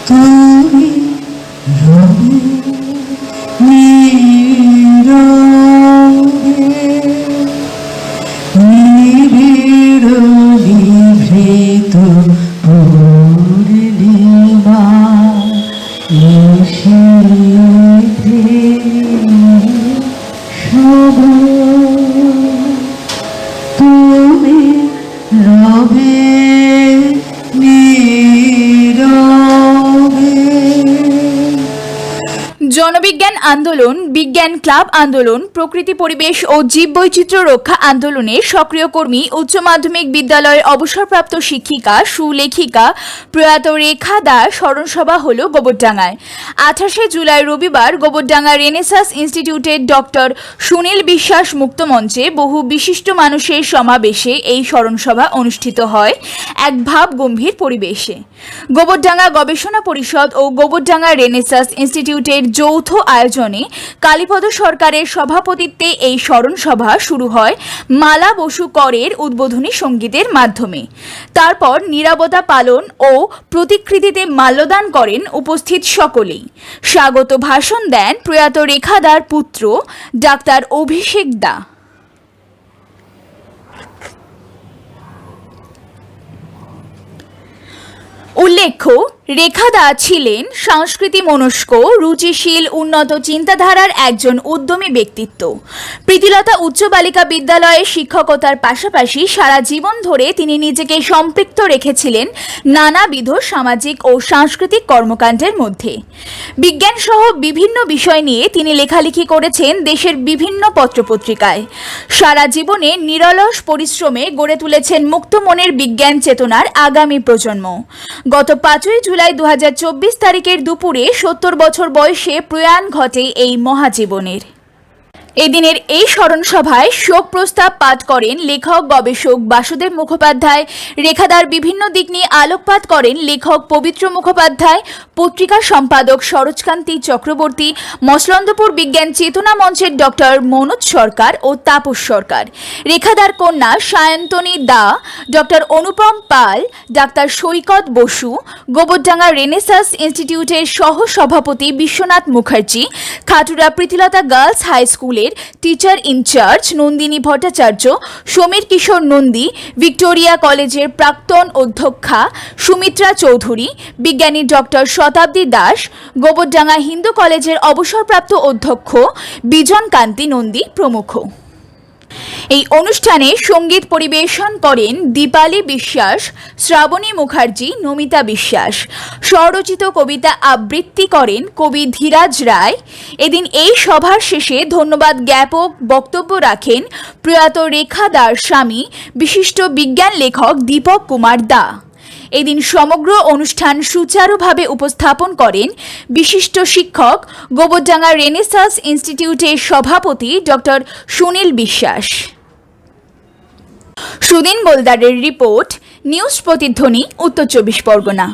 তুমি রবে নীরবে, নিবিড় নিভৃত পূর্ণিমা নিশীথে শুভ, তুমি রবে নীরবে। জনবিজ্ঞান আন্দোলন, বিজ্ঞান ক্লাব আন্দোলন, প্রকৃতি পরিবেশ ও জীববৈচিত্র্য রক্ষা আন্দোলনে সক্রিয় কর্মী উচ্চ মাধ্যমিক বিদ্যালয়ের অবসরপ্রাপ্ত শিক্ষিকা সুলেখিকা প্রয়াত রেখা দাস স্মরণসভা হল গোবরডাঙ্গায়। 28 জুলাই রবিবার গোবরডাঙ্গা রেনেসাস ইনস্টিটিউটের ডক্টর সুনীল বিশ্বাস মুক্তমঞ্চে বহু বিশিষ্ট মানুষের সমাবেশে এই স্মরণসভা অনুষ্ঠিত হয় এক ভাবগম্ভীর পরিবেশে। গোবরডাঙ্গা গবেষণা পরিষদ ও গোবরডাঙ্গা রেনেসাস ইনস্টিটিউটের যৌথ আয়োজনে কালীপদ সরকারের সভাপতিত্বে এই স্মরণসভা শুরু হয় মালা বসু করের উদ্বোধনী সঙ্গীতের মাধ্যমে। তারপর নীরবতা পালন ও প্রতিকৃতিতে মাল্যদান করেন উপস্থিত সকলেই। স্বাগত ভাষণ দেন প্রয়াত রেখাদার পুত্র ডাক্তার অভিষেক দা। উল্লেখ্য, রেখাদা ছিলেন সংস্কৃতি মনস্ক, রুচিশীল, উন্নত চিন্তাধারার একজন উদ্যমী ব্যক্তিত্ব। প্রীতিলতা উচ্চ বালিকা বিদ্যালয়ে শিক্ষকতার পাশাপাশি সারা জীবন ধরে তিনি নিজেকে সম্পৃক্ত রেখেছিলেন নানাবিধ সামাজিক ও সাংস্কৃতিক কর্মকাণ্ডের মধ্যে। বিজ্ঞান সহ বিভিন্ন বিষয় নিয়ে তিনি লেখালেখি করেছেন দেশের বিভিন্ন পত্রপত্রিকায়। সারা জীবনে নিরলস পরিশ্রমে গড়ে তুলেছেন মুক্ত মনের বিজ্ঞান চেতনার আগামী প্রজন্ম। গত 5 জুলাই 2024 তারিখের দুপুরে 70 বছর বয়সে প্রয়াণ ঘটে এই মহাজীবনের। এদিনের এই স্মরণসভায় শোক প্রস্তাব পাঠ করেন লেখক গবেষক বাসুদেব মুখোপাধ্যায়। রেখাদার বিভিন্ন দিক নিয়ে আলোকপাত করেন লেখক পবিত্র মুখোপাধ্যায়, পত্রিকা সম্পাদক সরোজকান্তি চক্রবর্তী, মসলন্দপুর বিজ্ঞান চেতনা মঞ্চের ডক্টর মনোজ সরকার ও তাপস সরকার। রেখাদার কন্যা সায়ন্তনী দা, ডক্টর অনুপম পাল, ডাক্তার সৈকত বসু, গোবরডাঙ্গা রেনেসাস ইনস্টিটিউটের সহ সভাপতি বিশ্বনাথ মুখার্জি, খাটুরা প্রীতিলতা গার্লস হাই স্কুলের টিচার ইনচার্জ নন্দিনী ভট্টাচার্য, সমীর কিশোর নন্দী, ভিক্টোরিয়া কলেজের প্রাক্তন অধ্যক্ষা সুমিত্রা চৌধুরী, বিজ্ঞানী ডক্টর শতাব্দী দাস, গোবরডাঙ্গা হিন্দু কলেজের অবসরপ্রাপ্ত অধ্যক্ষ বিজন কান্তি নন্দী প্রমুখ। এই অনুষ্ঠানে সঙ্গীত পরিবেশন করেন দীপালি বিশ্বাস, শ্রাবণী মুখার্জি, নমিতা বিশ্বাস। স্বরচিত কবিতা আবৃত্তি করেন কবি ধীরাজ রায়। এদিন এই সভার শেষে ধন্যবাদ জ্ঞাপক বক্তব্য রাখেন প্রয়াত রেখাদার স্বামী বিশিষ্ট বিজ্ঞান লেখক দীপক কুমার দা। এদিন সমগ্র অনুষ্ঠান সুচারুভাবে উপস্থাপন করেন বিশিষ্ট শিক্ষক গোবরডাঙ্গা রেনেসাস ইনস্টিটিউটের সভাপতি ডক্টর সুনীল বিশ্বাস। সুদিন বোলদারের রিপোর্ট, নিউজ প্রতিধ্বনি, উত্তর 24 পরগনা।